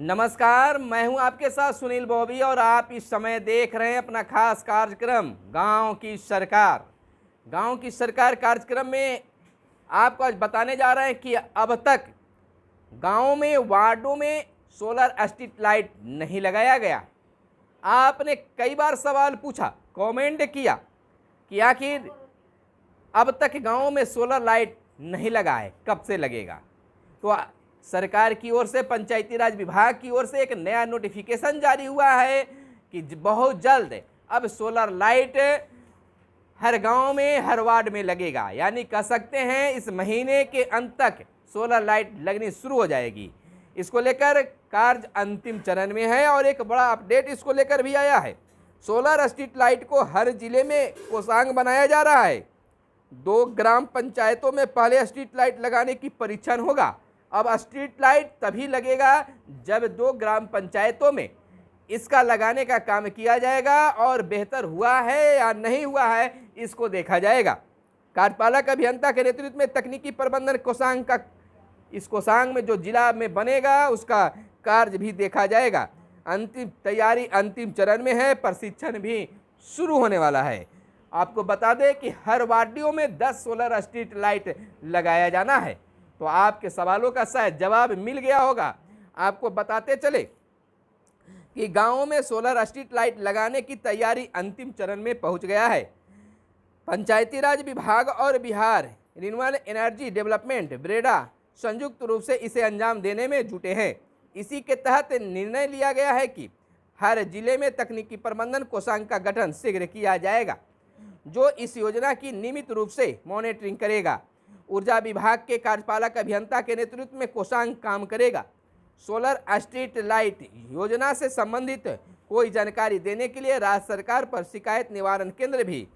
नमस्कार, मैं हूं आपके साथ सुनील बॉबी और आप इस समय देख रहे हैं अपना खास कार्यक्रम गांव की सरकार। गांव की सरकार कार्यक्रम में आपको आज बताने जा रहे हैं कि अब तक गांव में वार्डों में सोलर स्ट्रीट लाइट नहीं लगाया गया। आपने कई बार सवाल पूछा, कमेंट किया कि आखिर अब तक गांव में सोलर लाइट नहीं लगा है, कब से लगेगा। तो सरकार की ओर से, पंचायती राज विभाग की ओर से एक नया नोटिफिकेशन जारी हुआ है कि बहुत जल्द अब सोलर लाइट हर गांव में, हर वार्ड में लगेगा। यानी कह सकते हैं इस महीने के अंत तक सोलर लाइट लगनी शुरू हो जाएगी। इसको लेकर कार्य अंतिम चरण में है और एक बड़ा अपडेट इसको लेकर भी आया है। सोलर स्ट्रीट लाइट को हर जिले में कोषांग बनाया जा रहा है। 2 ग्राम पंचायतों में पहले स्ट्रीट लाइट लगाने की परीक्षण होगा। अब स्ट्रीट लाइट तभी लगेगा जब 2 ग्राम पंचायतों में इसका लगाने का काम किया जाएगा और बेहतर हुआ है या नहीं हुआ है इसको देखा जाएगा। कार्यपालक अभियंता के नेतृत्व में तकनीकी प्रबंधन कोषांग का, इस कोषांग में जो जिला में बनेगा उसका कार्य भी देखा जाएगा। अंतिम तैयारी अंतिम चरण में है, प्रशिक्षण भी शुरू होने वाला है। आपको बता दें कि हर वार्डों में 10 सोलर स्ट्रीट लाइट लगाया जाना है। तो आपके सवालों का शायद जवाब मिल गया होगा। आपको बताते चले कि गांवों में सोलर स्ट्रीट लाइट लगाने की तैयारी अंतिम चरण में पहुंच गया है। पंचायती राज विभाग और Bihar renewable energy development Breda संयुक्त रूप से इसे अंजाम देने में जुटे हैं। इसी के तहत निर्णय लिया गया है कि हर जिले में तकनीकी प्रबंधन कोषांग का गठन शीघ्र किया जाएगा, जो इस योजना की नियमित रूप से मॉनिटरिंग करेगा। ऊर्जा विभाग के कार्यपालक अभियंता के नेतृत्व में कोषांग काम करेगा। सोलर स्ट्रीट लाइट योजना से संबंधित कोई जानकारी देने के लिए राज्य सरकार पर शिकायत निवारण केंद्र भी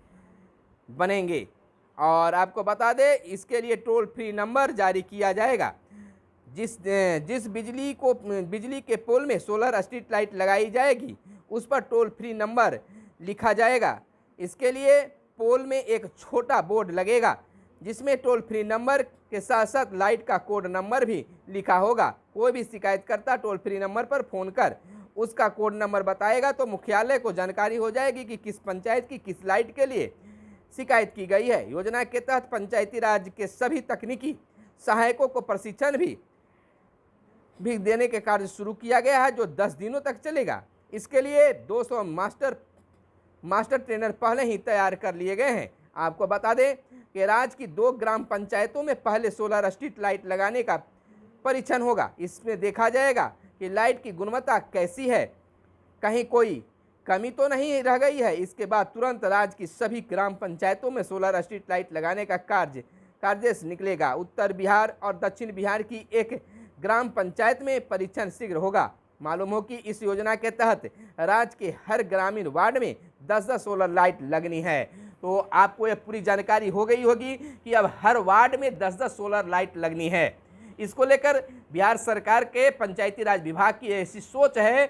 बनेंगे। और आपको बता दें इसके लिए टोल फ्री नंबर जारी किया जाएगा। जिस बिजली के पोल में सोलर स्ट्रीट लाइट लगाई जाएगी उस पर टोल फ्री नंबर लिखा जाएगा। इसके लिए पोल में एक छोटा बोर्ड लगेगा जिसमें टोल फ्री नंबर के साथ साथ लाइट का कोड नंबर भी लिखा होगा। कोई भी शिकायतकर्ता टोल फ्री नंबर पर फोन कर उसका कोड नंबर बताएगा तो मुख्यालय को जानकारी हो जाएगी कि किस पंचायत की किस लाइट के लिए शिकायत की गई है। योजना के तहत पंचायती राज के सभी तकनीकी सहायकों को प्रशिक्षण भी देने के कार्य शुरू किया गया है, जो 10 दिनों तक चलेगा। इसके लिए 200 मास्टर ट्रेनर पहले ही तैयार कर लिए गए हैं। आपको बता दें कि राज्य की 2 ग्राम पंचायतों में पहले सोलर स्ट्रीट लाइट लगाने का परीक्षण होगा। इसमें देखा जाएगा कि लाइट की गुणवत्ता कैसी है, कहीं कोई कमी तो नहीं रह गई है। इसके बाद तुरंत राज्य की सभी ग्राम पंचायतों में सोलर स्ट्रीट लाइट लगाने का कार्य निकलेगा। उत्तर बिहार और दक्षिण बिहार की एक ग्राम पंचायत में परीक्षण शीघ्र होगा। मालूम हो कि इस योजना के तहत राज्य के हर ग्रामीण वार्ड में 10-10 सोलर लाइट लगनी है। तो आपको यह पूरी जानकारी हो गई होगी कि अब हर वार्ड में 10-10 सोलर लाइट लगनी है। इसको लेकर बिहार सरकार के पंचायती राज विभाग की ऐसी सोच है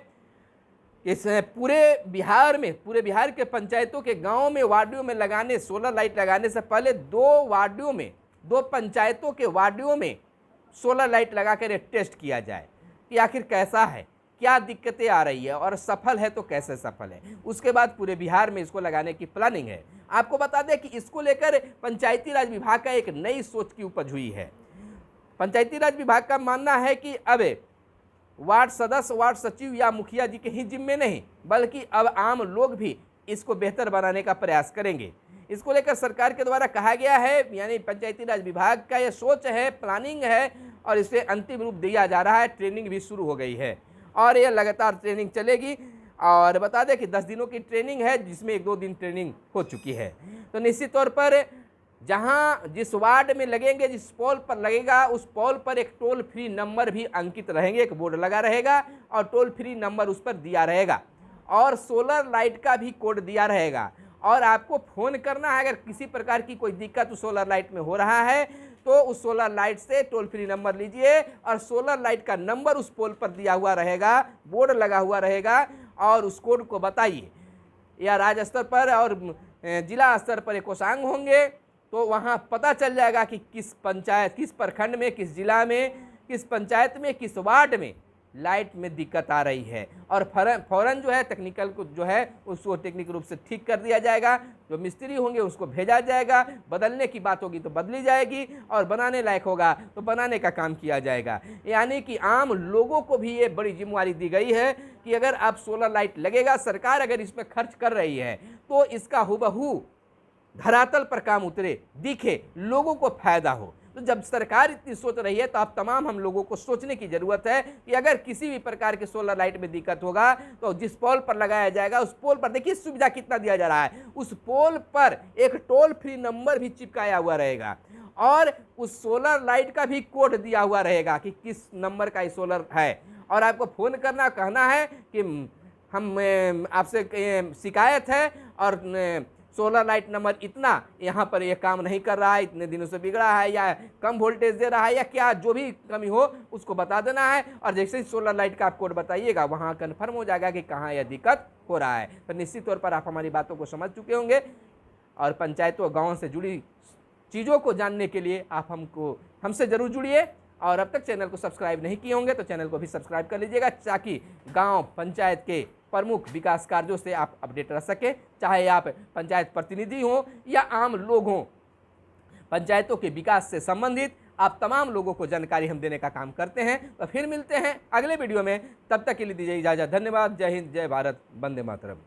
कि पूरे बिहार के पंचायतों के गांवों में, वार्डों में लगाने सोलर लाइट लगाने से पहले 2 पंचायतों के वार्डों में सोलर लाइट लगा कर टेस्ट किया जाए कि आखिर कैसा है, क्या दिक्कतें आ रही है और सफल है तो कैसे सफल है। उसके बाद पूरे बिहार में इसको लगाने की प्लानिंग है। आपको बता दें कि इसको लेकर पंचायती राज विभाग का एक नई सोच की उपज हुई है। पंचायती राज विभाग का मानना है कि अब वार्ड सदस्य, वार्ड सचिव या मुखिया जी के ही जिम्मे नहीं, बल्कि अब आम लोग भी इसको बेहतर बनाने का प्रयास करेंगे। इसको लेकर सरकार के द्वारा कहा गया है, यानी पंचायती राज विभाग का यह सोच है, प्लानिंग है और इसे अंतिम रूप दिया जा रहा है। ट्रेनिंग भी शुरू हो गई है और यह लगातार ट्रेनिंग चलेगी। और बता दें कि 10 दिनों की ट्रेनिंग है, जिसमें 1-2 दिन ट्रेनिंग हो चुकी है। तो निश्चित तौर पर जिस वार्ड में लगेंगे, जिस पोल पर लगेगा, उस पोल पर एक टोल फ्री नंबर भी अंकित रहेंगे, एक बोर्ड लगा रहेगा और टोल फ्री नंबर उस पर दिया रहेगा और सोलर लाइट का भी कोड दिया रहेगा। और आपको फ़ोन करना है अगर किसी प्रकार की कोई दिक्कत उस सोलर लाइट में हो रहा है तो उस सोलर लाइट से टोल फ्री नंबर लीजिए और सोलर लाइट का नंबर उस पोल पर दिया हुआ रहेगा, बोर्ड लगा हुआ रहेगा और उस कोड को बताइए। या राज्य स्तर पर और जिला स्तर पर एक कोषांग होंगे तो वहाँ पता चल जाएगा कि किस पंचायत, किस प्रखंड में, किस जिला में, किस पंचायत में, किस वार्ड में लाइट में दिक्कत आ रही है और फ़ौरन जो है टेक्निकल को जो है उसको टेक्निक रूप से ठीक कर दिया जाएगा। जो मिस्त्री होंगे उसको भेजा जाएगा, बदलने की बात होगी तो बदली जाएगी और बनाने लायक होगा तो बनाने का काम किया जाएगा। यानी कि आम लोगों को भी ये बड़ी जिम्मेवारी दी गई है कि अगर आप सोलर लाइट लगेगा, सरकार अगर इस पर खर्च कर रही है तो इसका हुबहू धरातल पर काम उतरे, दिखे, लोगों को फायदा हो। तो जब सरकार इतनी सोच रही है तो आप तमाम हम लोगों को सोचने की जरूरत है कि अगर किसी भी प्रकार के सोलर लाइट में दिक्कत होगा तो जिस पोल पर लगाया जाएगा उस पोल पर देखिए सुविधा कितना दिया जा रहा है, उस पोल पर एक टोल फ्री नंबर भी चिपकाया हुआ रहेगा और उस सोलर लाइट का भी कोड दिया हुआ रहेगा कि किस नंबर का ये सोलर है और आपको फ़ोन करना, कहना है कि हम आपसे शिकायत है और सोलर लाइट नंबर इतना यहाँ पर ये काम नहीं कर रहा है, इतने दिनों से बिगड़ा है या कम वोल्टेज दे रहा है या क्या जो भी कमी हो उसको बता देना है और जैसे ही सोलर लाइट का आप कोड बताइएगा वहाँ कन्फर्म हो जाएगा कि कहाँ यह दिक्कत हो रहा है। तो निश्चित तौर पर आप हमारी बातों को समझ चुके होंगे और पंचायतों गाँव से जुड़ी चीज़ों को जानने के लिए आप हमसे ज़रूर जुड़िए और अब तक चैनल को सब्सक्राइब नहीं किए होंगे तो चैनल को भी सब्सक्राइब कर लीजिएगा ताकि गांव पंचायत के प्रमुख विकास कार्यों से आप अपडेट रह सके, चाहे आप पंचायत प्रतिनिधि हों या आम लोग हों। पंचायतों के विकास से संबंधित आप तमाम लोगों को जानकारी हम देने का काम करते हैं। तो फिर मिलते हैं अगले वीडियो में, तब तक के लिए दीजिए इजाज़त। धन्यवाद। जय हिंद, जय भारत, वंदे मातरम।